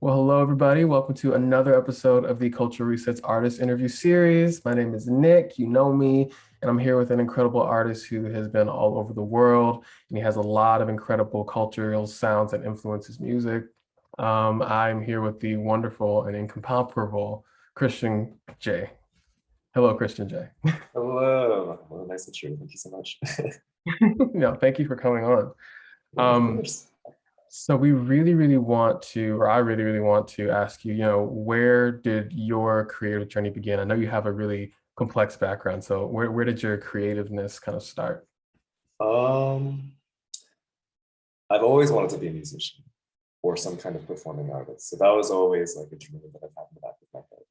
Well, hello, everybody. Welcome to another episode of the Cultural Resets Artist Interview Series. My name is Nick. You know me, and I'm here with an incredible artist who has been all over the world, and he has a lot of incredible cultural sounds that influence his music. I'm here with the wonderful and incomparable Kristian J. Hello, Kristian J. Hello. Well, nice to meet you. Thank you so much. No, thank you for coming on. Yeah, of Um, course. So we really want to, or I really want to ask you, where did your creative journey begin? I know you have a really complex background, so where did your creativeness kind of start? Um, I've always wanted to be a musician or some kind of performing artist. So that was always like a dream that I've had in the back of my head.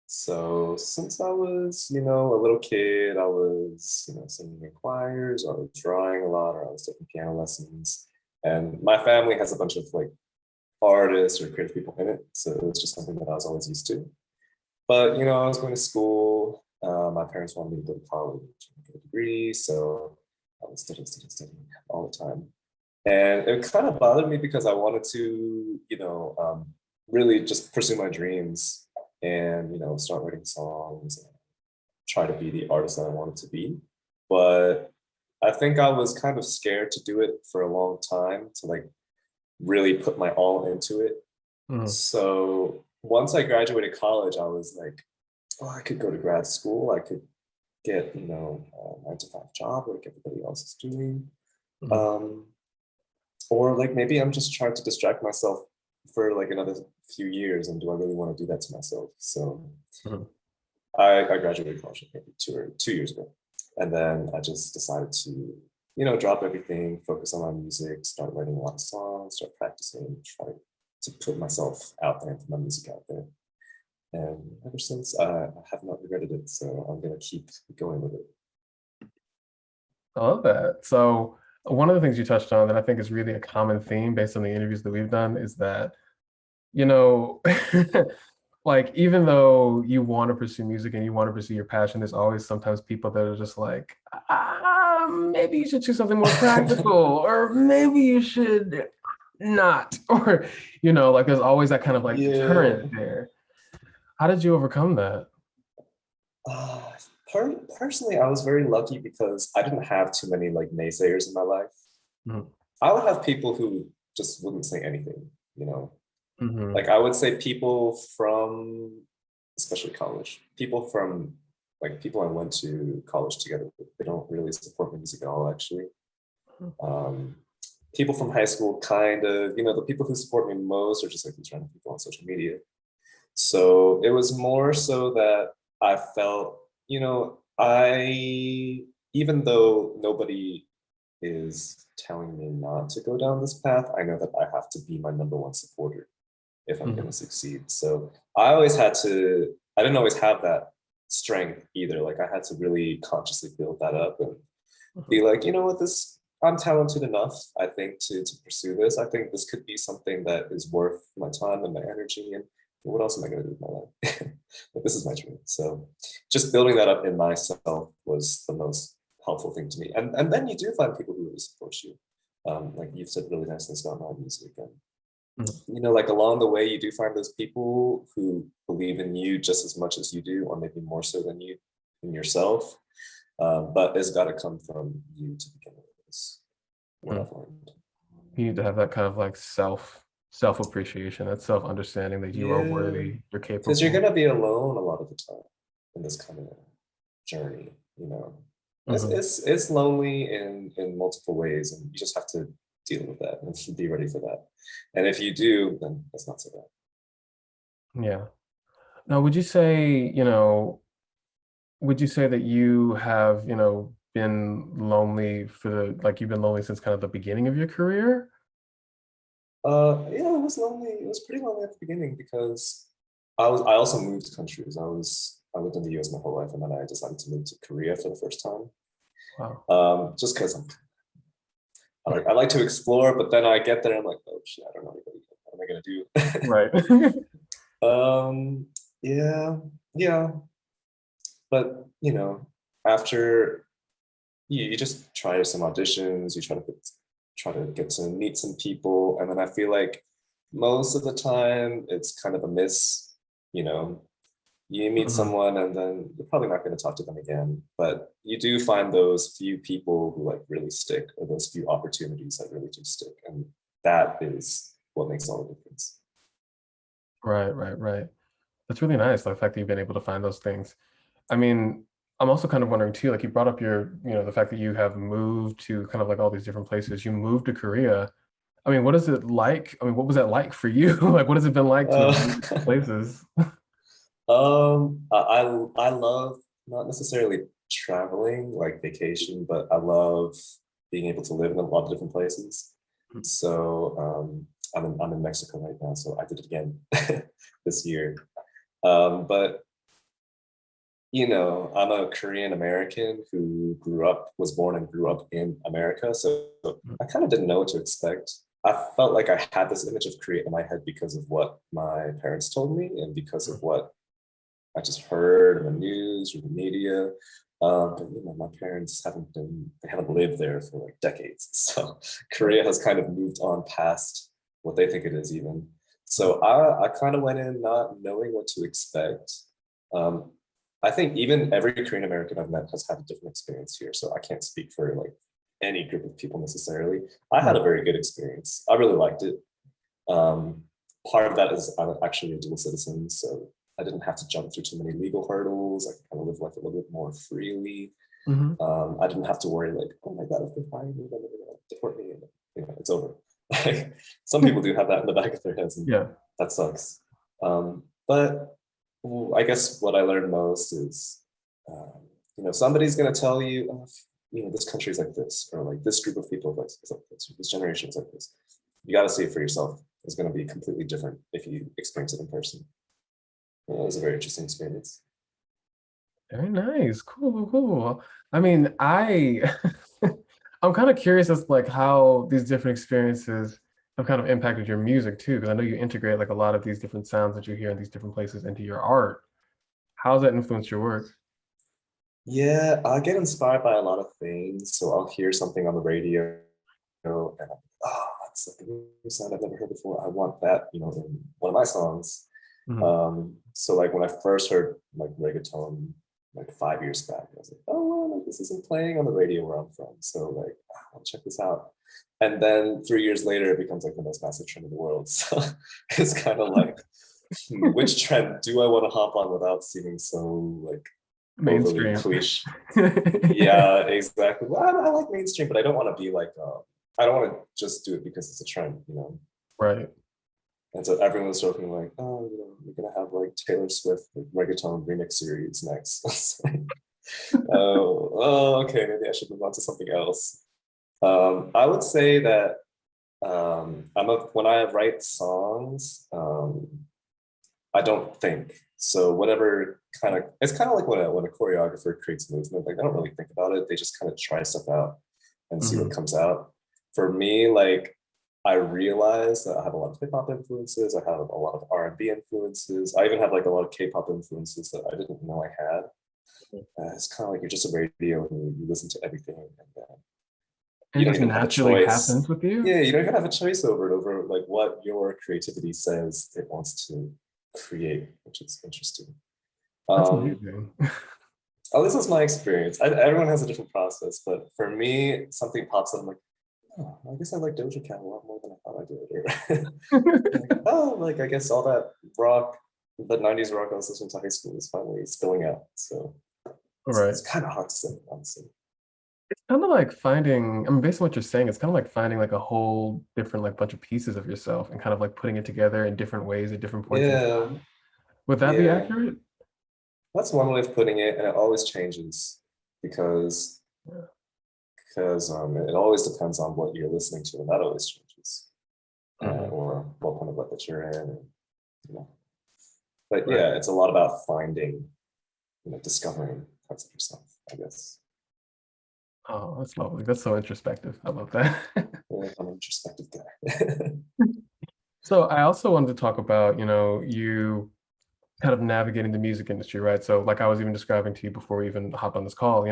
So since I was, a little kid, I was, singing in choirs, or I was drawing a lot, or I was taking piano lessons. And my family has a bunch of like artists or creative people in it. So it was just something that I was always used to. But I was going to school. My parents wanted me to go to college and get a degree, so I was studying all the time. And it kind of bothered me because I wanted to, really just pursue my dreams and start writing songs and try to be the artist that I wanted to be. But I think I was kind of scared to do it for a long time, to like really put my all into it. Mhm. So once I graduated college, I was like, oh, I could go to grad school. I could get, a 9 to 5 job like everybody else is doing. Mhm. Um, or like maybe I'm just trying to distract myself for like another few years. And do I really want to do that to myself? So Mhm. I graduated college maybe 2 years ago. And then I just decided to, drop everything, focus on my music, start writing a lot of songs, start practicing, try to put myself out there and put my music out there. And ever since, I have not regretted it. So I'm going to keep going with it. I love that. So one of the things you touched on that I think is really a common theme based on the interviews that we've done is that, you know, like even though you want to pursue music and you want to pursue your passion, there's always sometimes people that are just like, maybe you should choose something more practical, or maybe you should not, or like there's always that kind of like deterrent Yeah. there. How did you overcome that? Uh, Personally, I was very lucky because I didn't have too many like naysayers in my life. Mhm. I would have people who just wouldn't say anything, Mhm. like I would say people from, especially college, people from like people I went to college together with, they don't really support music at all, actually. Um, People from high school, kind of, the people who support me most are just like these random people on social media. So it was more so that I felt, even though nobody is telling me not to go down this path, I know that I have to be my number one supporter if I'm going Mhm. to succeed. So I didn't always have that strength either. Like I had to really consciously build that up and be Mhm. like, you know what, I'm talented enough, I think, to pursue this. I think this could be something that is worth my time and my energy. And what else am I going to do with my life? Like, this is my dream. So just building that up in myself was the most helpful thing to me. And then you do find people who really support you. Like you've said really nice things about my music. And, Mhm. like along the way, you do find those people who believe in you just as much as you do, or maybe more so than you in yourself. But it's got to come from you to begin with. Is what Mhm. I've learned. You need to have that kind of like self appreciation, that self understanding that you are Yeah, worthy, you're because you're capable. gonna be alone a lot of the time in this kind of journey. Mhm. It's lonely in multiple ways, and you just have to deal with that and be ready for that. And if you do, then it's not so bad. Yeah. Now, would you say that you have, been lonely like you've been lonely since kind of the beginning of your career? Yeah, it was lonely. It was pretty lonely at the beginning because I also moved countries. I lived in the US my whole life, and then I decided to move to Korea for the first time. Wow. Just because I like to explore, but then I get there and I'm like, oh shit, I don't know anybody. What am I gonna Right. do? Yeah, yeah. But after you just try some auditions, you try to get to meet some people, and then I feel like most of the time it's kind of a miss, you know, you meet Mhm. someone and then you're probably not going to talk to them again, but you do find those few people who like really stick, or those few opportunities that really do stick, and that is what makes all the difference. Right, right, right. That's really nice, the fact that you've been able to find those things. I mean, I'm also kind of wondering too, like you brought up your, the fact that you have moved to kind of like all these different places. You moved to Korea. I mean, what is it like? I mean, what was that like for you? Like, what has it been like to have moved uh, places? I love not necessarily traveling like vacation, but I love being able to live in a lot of different places. So I'm in Mexico right now, so I did it again this year. But you know, I'm a Korean American who was born and grew up in America. So I kind of didn't know what to expect. I felt like I had this image of Korea in my head because of what my parents told me and because of what I just heard in the news or the media. But you know, my parents they haven't lived there for like decades. So Korea has kind of moved on past what they think it is even. So I kind of went in not knowing what to expect. Um, I think even every Korean American I've met has had a different experience here. So I can't speak for like any group of people necessarily. I had Right. a very good experience. I really liked it. Um, Part of that is I'm actually a dual citizen, so I didn't have to jump through too many legal hurdles. I could kind of live life a little bit more freely. Hmm. I didn't have to worry like, oh my god, if they find me, then they're gonna deport me, and you know, it's over. Like some people do have that in the back of their heads, and Yeah. that sucks. But I guess what I learned most is, um, you know, somebody's gonna tell you, oh, you know, this country's like this, or like this group of people is like this, or this generation is like this. You got to see it for yourself. It's going to be completely different if you experience it in person. It was a very interesting experience. Very nice. Cool, cool, cool. I mean, I'm kind of curious as to like how these different experiences have kind of impacted your music too, because I know you integrate like a lot of these different sounds that you hear in these different places into your art. How's that influenced your work? Yeah, I get inspired by a lot of things. So I'll hear something on the radio and I'm like, oh, that's like a new sound I've never heard before. I want that, you know, in one of my songs. Mhm. So like when I first heard like reggaeton like 5 years back, I was like, oh well, like, this isn't playing on the radio where I'm from. So like, I'll check this out. And then 3 years later, it becomes like the most massive trend in the world. So it's kind of like, which trend do I want to hop on without seeming so like overly Mainstream. cliche? Yeah, exactly. Well, I like mainstream, but I don't want to be like, I don't want to just do it because it's a trend, you know? Right. And so everyone's joking like, oh, you know, we're gonna have like Taylor Swift like, reggaeton remix series next. It's like, oh, okay, maybe I should move on to something else. I would say that when I write songs, I don't think. So whatever kind of, it's kind of like when a choreographer creates movement, like I don't really think about it. They just kind of try stuff out and see what Mhm. comes out. For me, like I realize that I have a lot of hip hop influences. I have a lot of R&B influences. I even have like a lot of K-pop influences that I didn't know I had. It's kind of like you're just a radio and you listen to everything, and And you it don't just even have a naturally choice. happens with you. Yeah, you don't even have a choice over like what your creativity says it wants to create, which is interesting. That's Um, amazing. oh, this is my experience. Everyone has a different process, but for me, something pops up. I'm like, oh, I guess I like Doja Cat a lot more than I thought I did. Or like, oh, like I guess all that rock, the '90s rock I was listening to high school is finally spilling out. So All it's right. kind of hard to say, honestly. It's kind of like finding, I mean, based on what you're saying, it's kind of like finding like a whole different like bunch of pieces of yourself and kind of like putting it together in different ways at different points in Yeah, time. Would that be yeah. accurate? That's one way of putting it, and it always changes because Yeah. it always depends on what you're listening to, and that always changes, Mhm. or what kind of life that you're in, and, you know. But Right. yeah, it's a lot about finding, you know, discovering parts of yourself, I guess. Oh, that's lovely. That's so introspective. I love that. Yeah, I'm an introspective guy. So I also wanted to talk about, you kind of navigating the music industry, right? So like I was even describing to you before we even hopped on this call,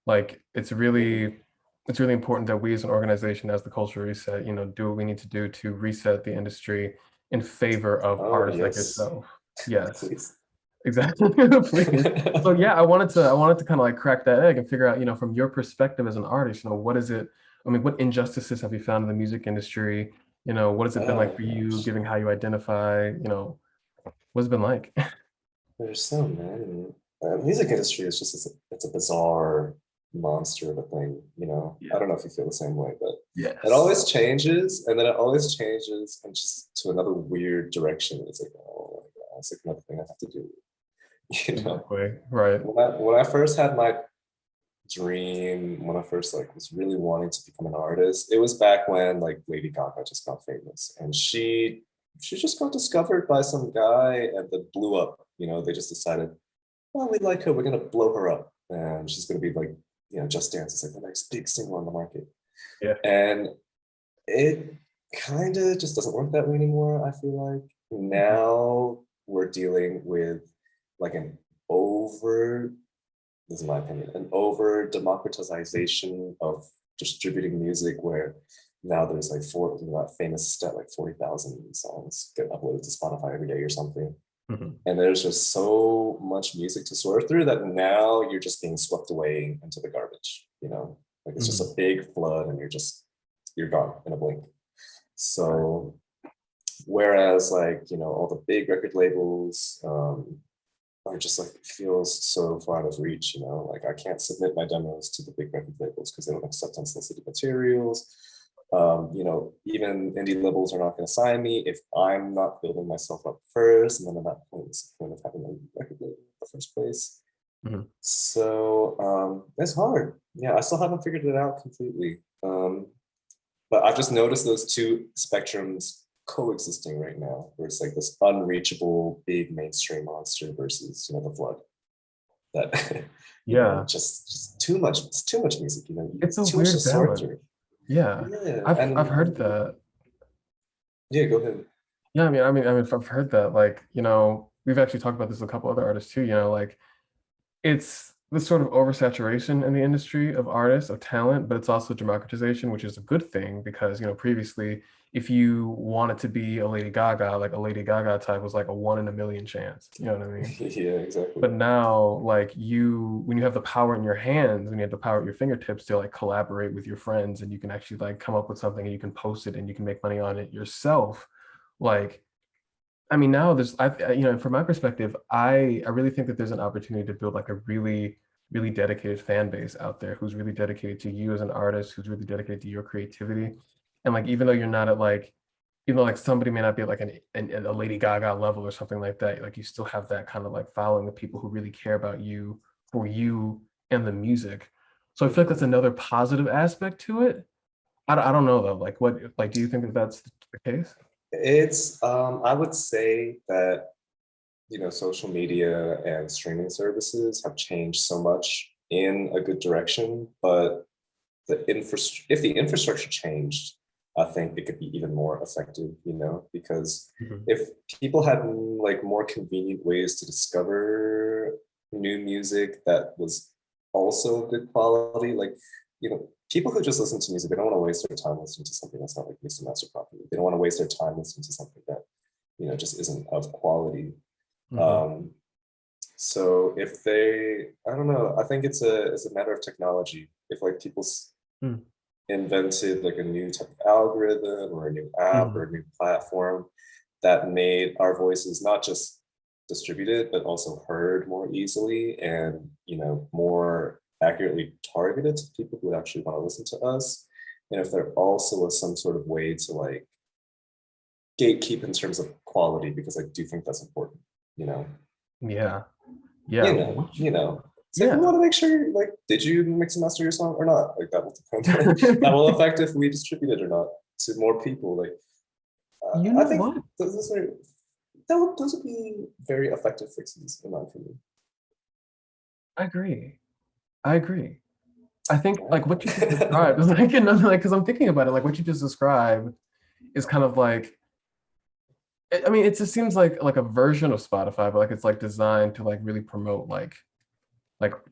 like it's really important that we as an organization, as the culture reset, do what we need to do to reset the industry in favor of Oh, artists like yes. yourself. Yes, Please. exactly. Please. So yeah, I wanted to kind of like crack that egg and figure out, from your perspective as an artist, what is it? I mean, what injustices have you found in the music industry? What has it been like Oh for you, gosh, given how you identify? What's it been like? there's so many. Music industry is just it's a bizarre monster of a thing. I Yeah. don't know if you feel the same way, but it Yes. always changes, and then it always changes, and just to another weird direction. It's like, oh my god, it's like another thing I have to do. You know, Exactly. Right. when I first had my dream, when I first like was really wanting to become an artist, it was back when like Lady Gaga just got famous, and she just got discovered by some guy and then blew up. They just decided, well, we like her, we're gonna blow her up, and she's gonna be like, Just Dance is like the next big single on the market, Yeah. and it kind of just doesn't work that way anymore. I feel like now we're dealing with like an over this is my opinion, an over democratization of distributing music where now there's like that famous stat, like 40,000 songs get uploaded to Spotify every day or something. Mhm. And there's just so much music to sort through that now you're just being swept away into the garbage. Like it's just Mhm. a big flood and you're gone in a blink. Right. So whereas like, all the big record labels, or just like feels so far out of reach. Like I can't submit my demos to the big record labels because they don't accept unsolicited materials. Even indie labels are not going to sign me if I'm not building myself up first, and then at that point it's the point of having a record label in the first place. Mhm. So it's hard. Yeah, I still haven't figured it out completely. But I've just noticed those two spectrums coexisting right now, where it's like this unreachable big mainstream monster versus the flood that Yeah. just too much. It's too much music. It's It's a too much to weird sort balance. through. Yeah. Yeah, I've and heard that. yeah, go ahead. Yeah, I've heard that. Like, we've actually talked about this with a couple other artists too, like it's this sort of oversaturation in the industry of artists, of talent, but it's also democratization, which is a good thing because, previously, if you wanted to be a Lady Gaga, like a Lady Gaga type was like a 1 in a million chance. You know what I mean? Yeah, exactly. But now, like when you have the power in your hands, when you have the power at your fingertips to like collaborate with your friends and you can actually like come up with something and you can post it and you can make money on it yourself. Like, now from my perspective, I really think that there's an opportunity to build like a really, really dedicated fan base out there who's really dedicated to you as an artist, who's really dedicated to your creativity. And like, even though you're not at like, like somebody may not be at like a Lady Gaga level or something like that, like you still have that kind of like following the people who really care about you for you and the music. So I feel like that's Mhm. another positive aspect to it. I don't know though, like do you think that that's the case? It's I would say that social media and streaming services have changed so much in a good direction, but if the infrastructure changed, I think it could be even more effective, because Mhm. if people had like more convenient ways to discover new music that was also good quality, like, people who just listen to music, they don't want to waste their time listening to something that's not like mixed and mastered properly. They don't want to waste their time listening to something that, just isn't of quality. Mhm. Um, so if I don't know, I think it's a matter of technology. If like people Mhm. invented like a new type of algorithm or a new app or Mhm. a new platform that made our voices not just distributed but also heard more easily and more accurately targeted to people who would actually want to listen to us, and if there also was some sort of way to like gatekeep in terms of quality, because I do think that's important, you know Yeah. you Yeah. know, you know. It's like we Yeah. want to make sure, like, did you mix and master your song or not? Like that will depend. That will affect if we distribute it or not to more people. Like, You I know think what? those would be very effective fixes, in my opinion. I agree. I agree. I think like what you just Right? described is like another like because I'm thinking about it, like what you just described is kind of like it just seems like a version of Spotify, but like it's like designed to like really promote like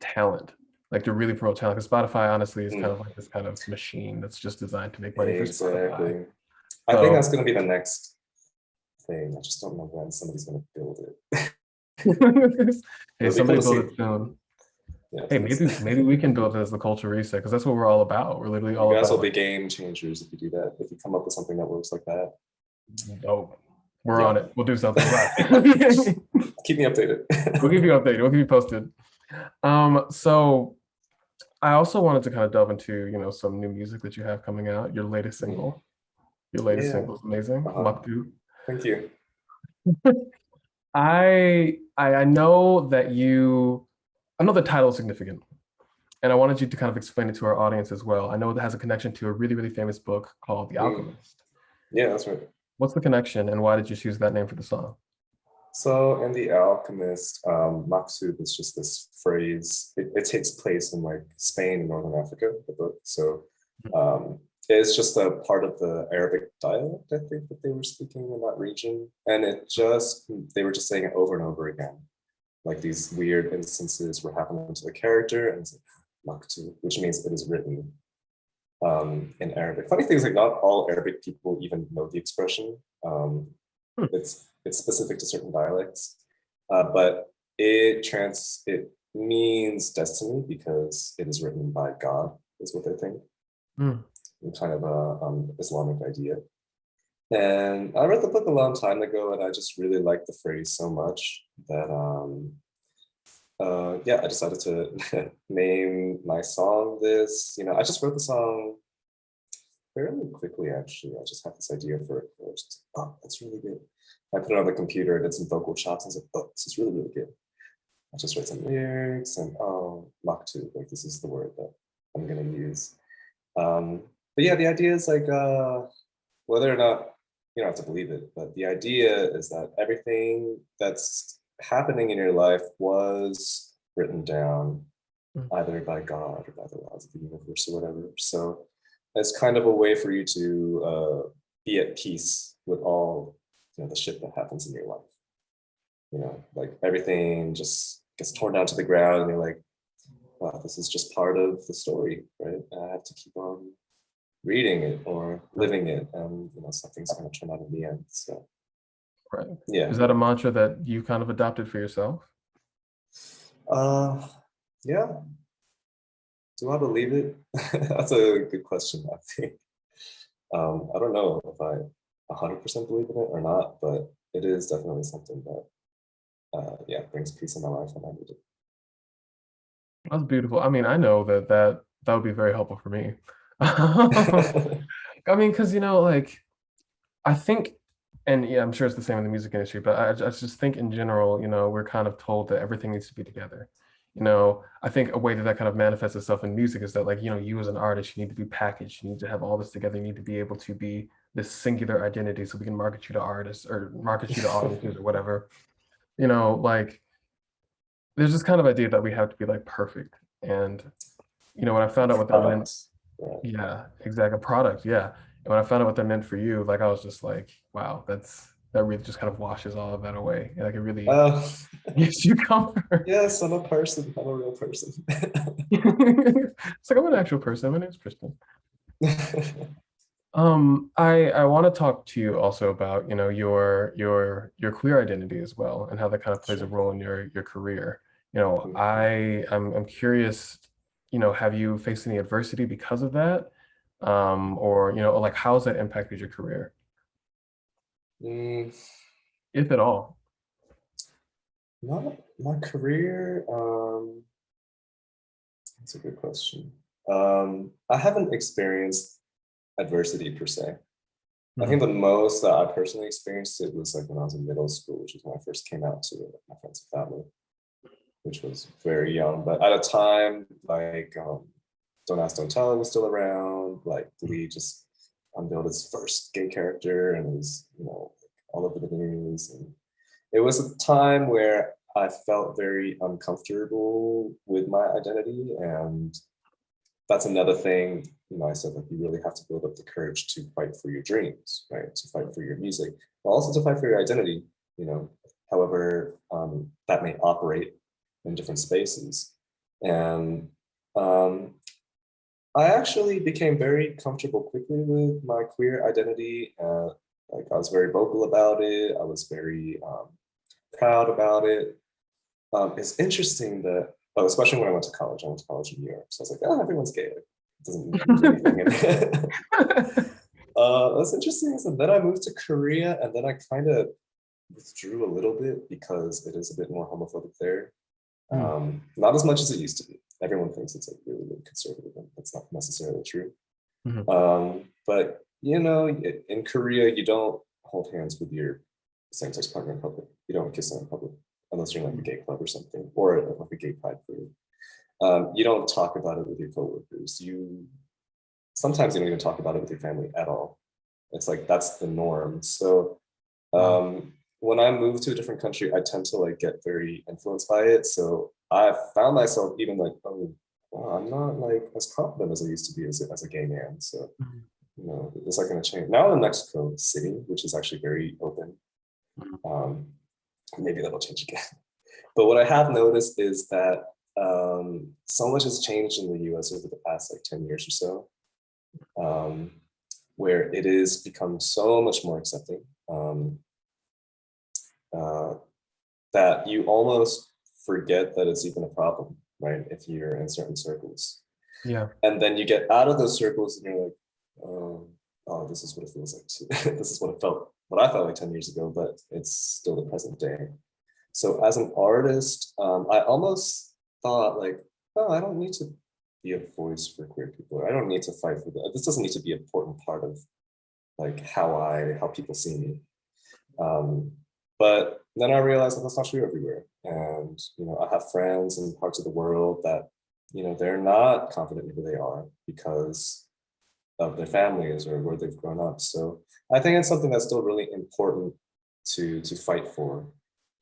talent, like to really promote talent. Because Spotify honestly is kind Mm, of like this kind of machine that's just designed to make money for Spotify. exactly. I think that's So going to be the next thing. I just don't know when somebody's going to build it. Hey, It'll be cool somebody to build see. it soon. Yeah, Hey, please. maybe we can build it as the culture reset, because that's what we're all about. We're literally You all guys about will be like, game changers if you do that. If you come up with something that works like that. dope. We're Yeah. on it. We'll do something. Bye. Keep me updated. We'll keep you updated. We'll keep you posted. So I also wanted to kind of delve into, some new music that you have coming out. Your latest single. Your latest Yeah. single is amazing. Maktub. Thank you. I know that I know the title is significant, and I wanted you to kind of explain it to our audience as well. I know it has a connection to a really, really famous book called The Alchemist. Yeah, that's right. What's the connection, and why did you choose that name for the song? So in The Alchemist, Maktub is just this phrase. It takes place in like Spain and Northern Africa, the book. So it's just a part of the Arabic dialect, I think, that they were speaking in that region. And they were just saying it over and over again. Like these weird instances were happening to the character, and it's like Maktub, which means it is written in Arabic. Funny thing is, like, not all Arabic people even know the expression. It's specific to certain dialects, but it means destiny because it is written by God, is what they think. Kind of a Islamic idea. And I read the book a long time ago, and I just really liked the phrase so much that I decided to name my song this. I just wrote the song fairly quickly, actually. I just had this idea for it first. Oh, that's really good. I put it on the computer, did some vocal chops, and I was like, oh, this is really, really good. I just wrote some lyrics and Maktub, like this is the word that I'm gonna use. But yeah, the idea is like, whether or not you don't have to believe it, but the idea is that everything that's happening in your life was written down either by God or by the laws of the universe or whatever. So it's kind of a way for you to be at peace with all the shit that happens in your life. Like everything just gets torn down to the ground, and you're like, wow, this is just part of the story, right? I have to keep on reading it or living it, and something's going to turn out in the end. So, Right. Yeah. Is that a mantra that you kind of adopted for yourself? Yeah. Do I believe it? That's a good question, I think. I don't know if I 100% believe in it or not, but it is definitely something that brings peace in my life when I need it. That's beautiful. I mean, I know that would be very helpful for me. I mean, because like, I think, and yeah, I'm sure it's the same in the music industry, but I just think in general, we're kind of told that everything needs to be together. I think a way that kind of manifests itself in music is that, like, you as an artist, you need to be packaged, you need to have all this together, you need to be able to be this singular identity so we can market you to artists or market you to audiences or whatever. Like, there's this kind of idea that we have to be like perfect. And when I found out what that meant, yeah, exactly, a product, yeah. And when I found out what that meant for you, like, I was just like, wow, that really just kind of washes all of that away. And like, it really gives you comfort. Yes, I'm a person. I'm a real person. It's like, I'm an actual person. My name's Kristian. I want to talk to you also about, your queer identity as well, and how that kind of plays a role in your career. I'm curious, have you faced any adversity because of that? Or, like, how's that impacted your career? If at all. Not my career. That's a good question. I haven't experienced adversity per se. I think the most that I personally experienced it was like when I was in middle school, which is when I first came out to my friends and family, which was very young. But at a time, like, Don't Ask, Don't Tell was still around. Like, Glee just unveiled its first gay character, and it was, all over the news. And it was a time where I felt very uncomfortable with my identity. And that's another thing, I said, like, you really have to build up the courage to fight for your dreams, right? To fight for your music, but also to fight for your identity, however that may operate in different spaces. And I actually became very comfortable quickly with my queer identity. Like, I was very vocal about it. I was very proud about it. It's interesting that, especially when I went to college in New York. So I was like, oh, everyone's gay. Like, it doesn't mean anything. What's interesting is that then I moved to Korea, and then I kind of withdrew a little bit because it is a bit more homophobic there. Not as much as it used to be. Everyone thinks it's like really, really conservative, and that's not necessarily true. But you know, in Korea, you don't hold hands with your same-sex partner in public. You don't kiss them in public unless you're in like a gay club or something, or like a gay pride parade. You don't talk about it with your coworkers. Sometimes you don't even talk about it with your family at all. It's like that's the norm. So when I move to a different country, I tend to like get very influenced by it. So I found myself even like, oh, wow, I'm not like as confident as I used to be as a gay man. So you know, it's not going to change. Now I'm in Mexico City, which is actually very open. Maybe that'll change again. But what I have noticed is that so much has changed in the US over the past like 10 years or so, where it is become so much more accepting that you almost forget that it's even a problem, right? If you're in certain circles. Yeah. And then you get out of those circles and you're like, oh, this is what it feels like too. This is what I felt like 10 years ago, but it's still the present day. So as an artist, I almost thought like, oh, I don't need to be a voice for queer people. I don't need to fight for that. This doesn't need to be an important part of like how people see me. But then I realized that that's not true everywhere. And, you know, I have friends in parts of the world that, you know, they're not confident in who they are because of their families or where they've grown up. So I think it's something that's still really important to fight for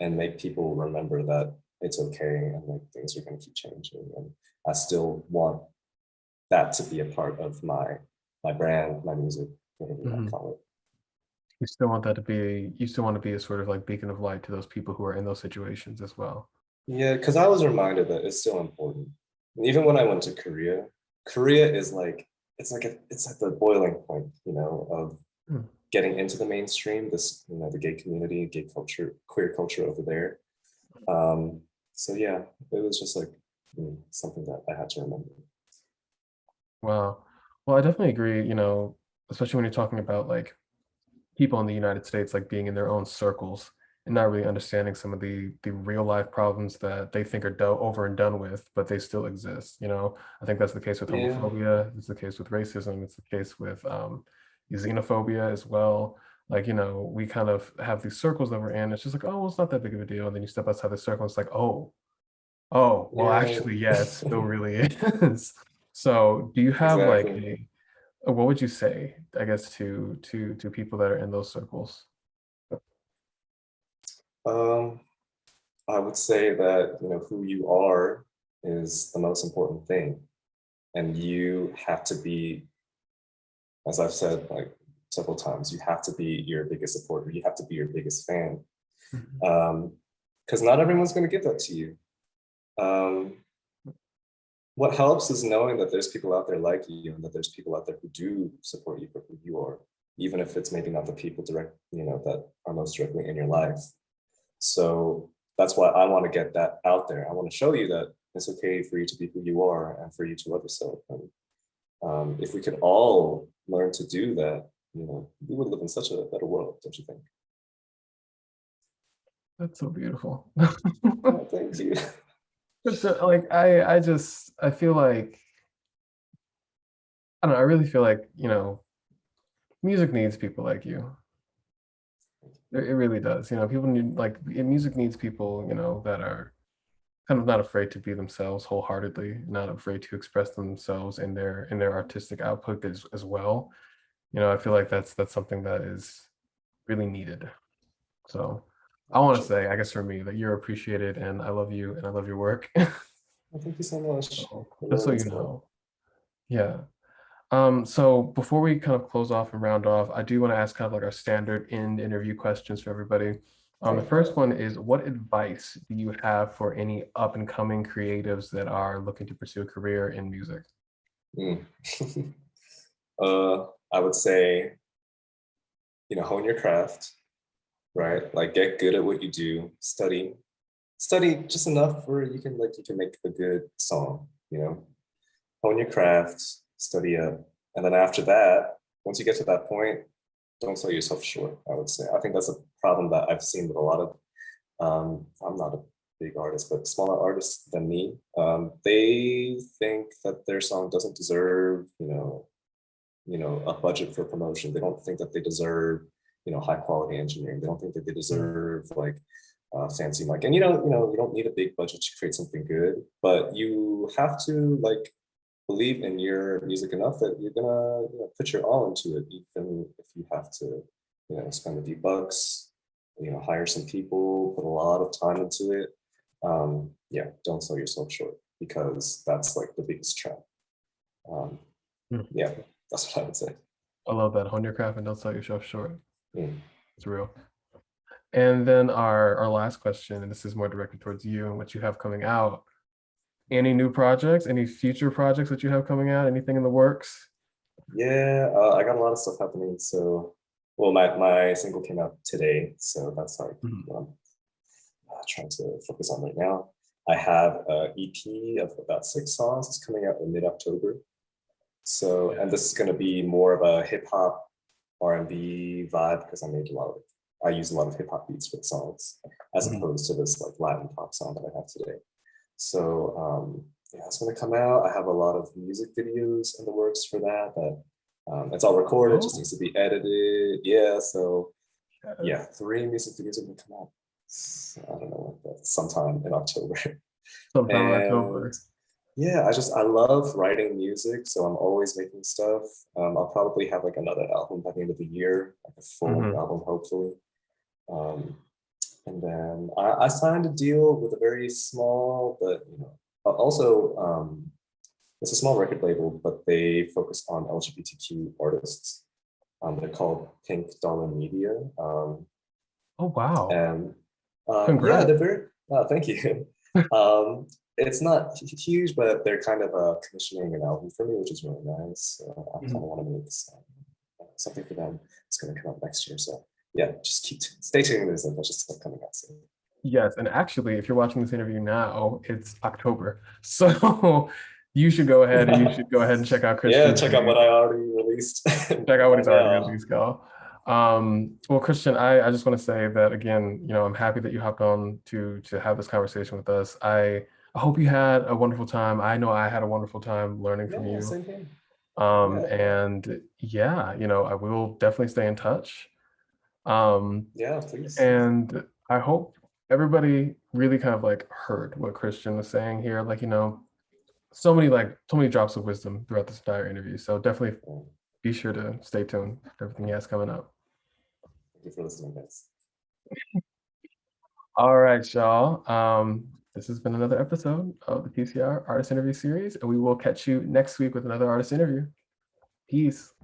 and make people remember that it's okay and like things are going to keep changing. And I still want that to be a part of my brand, my music, whatever you want to call it. You still want that to be, you still want to be a sort of like beacon of light to those people who are in those situations as well. Yeah, because I was reminded that it's still important. And even when I went to Korea, Korea is like, it's like the boiling point, you know, of getting into the mainstream, this, you know, the gay community, gay culture, queer culture over there. So yeah, it was just like something that I had to remember. Wow. Well, I definitely agree, you know, especially when you're talking about like people in the United States like being in their own circles and not really understanding some of the real life problems that they think are over and done with, but they still exist. You know, I think that's the case with homophobia. It's the case with racism. It's the case with xenophobia as well. Like, you know, we kind of have these circles that we're in. It's just like, oh, well, it's not that big of a deal. And then you step outside the circle, it's like, oh, well, actually, yeah, it still really is. So do you have like what would you say, I guess, to people that are in those circles? I would say that, you know, who you are is the most important thing. And you have to be, as I've said like several times, you have to be your biggest supporter. You have to be your biggest fan. Because not everyone's going to give that to you. What helps is knowing that there's people out there like you and that there's people out there who do support you for who you are, even if it's maybe not the people that are most directly in your life. So that's why I want to get that out there. I want to show you that it's okay for you to be who you are and for you to love yourself. And if we could all learn to do that, you know, we would live in such a better world, don't you think? That's so beautiful. Oh, thank you. Like I feel like, I don't know, I really feel like, you know, music needs people like you. It really does. You know, people need music needs people, you know, that are kind of not afraid to be themselves wholeheartedly, not afraid to express themselves in their artistic output as well. You know, I feel like that's something that is really needed. So I want to say, I guess for me, that you're appreciated and I love you and I love your work. Well, thank you so much. So, just so you know. Yeah. So before we kind of close off and round off, I do want to ask kind of like our standard end interview questions for everybody. The first one is, what advice do you have for any up and coming creatives that are looking to pursue a career in music? I would say, hone your craft, right? Like get good at what you do, study just enough where you can make a good song, hone your craft, study up. And then after that, once you get to that point, don't sell yourself short, I would say. I think that's a problem that I've seen with a lot of, I'm not a big artist, but smaller artists than me. They think that their song doesn't deserve, a budget for promotion. They don't think that they deserve, high quality engineering. They don't think that they deserve like fancy mic. And you don't need a big budget to create something good, but you have to like believe in your music enough that you're gonna put your all into it, even if you have to, spend a few bucks, hire some people, put a lot of time into it. Yeah, don't sell yourself short, because that's like the biggest trap. Yeah, that's what I would say. I love that. Hone your craft and don't sell yourself short. Mm. It's real. And then our last question, and this is more directed towards you and what you have coming out. Any new projects, any future projects that you have coming out, anything in the works? Yeah, I got a lot of stuff happening. So, well, my single came out today, so that's like what I'm trying to focus on right now. I have an EP of about 6 songs. It's coming out in mid-October. So, and this is going to be more of a hip hop R&B vibe, because I use a lot of hip hop beats for the songs, as opposed to this like Latin pop song that I have today. So yeah, it's going to come out. I have a lot of music videos in the works for that. It's all recorded, just needs to be edited. Yeah, so yeah, 3 music videos are going to come out. So, I don't know, sometime in October. Sometime in October. Yeah, I love writing music, so I'm always making stuff. I'll probably have like another album by the end of the year, like a full album, hopefully. And then I signed a deal with a very small, but also it's a small record label, but they focus on LGBTQ artists. They're called Pink Dollar Media. Oh wow! And Congrats. yeah, they're very. Thank you. It's not huge, but they're kind of commissioning an album for me, which is really nice. So I kind of want to make something for them. It's going to come out next year, so yeah, just stay tuned. There's a bunch of stuff coming out soon. Yes, and actually, if you're watching this interview now, it's October, so you should go ahead and check out Kristian. Yeah, check out what I already released. Check out what he's already released, go. Well, Kristian, I just want to say that again, I'm happy that you hopped on to have this conversation with us. I hope you had a wonderful time. I know I had a wonderful time learning from you. Same thing. And yeah, I will definitely stay in touch. Yeah, please. And I hope everybody really kind of like heard what Kristian was saying here. Like, so many drops of wisdom throughout this entire interview. So definitely be sure to stay tuned for everything he has coming up. Thank you for listening, guys. All right, y'all. This has been another episode of the PCR Artist Interview Series, and we will catch you next week with another artist interview. Peace.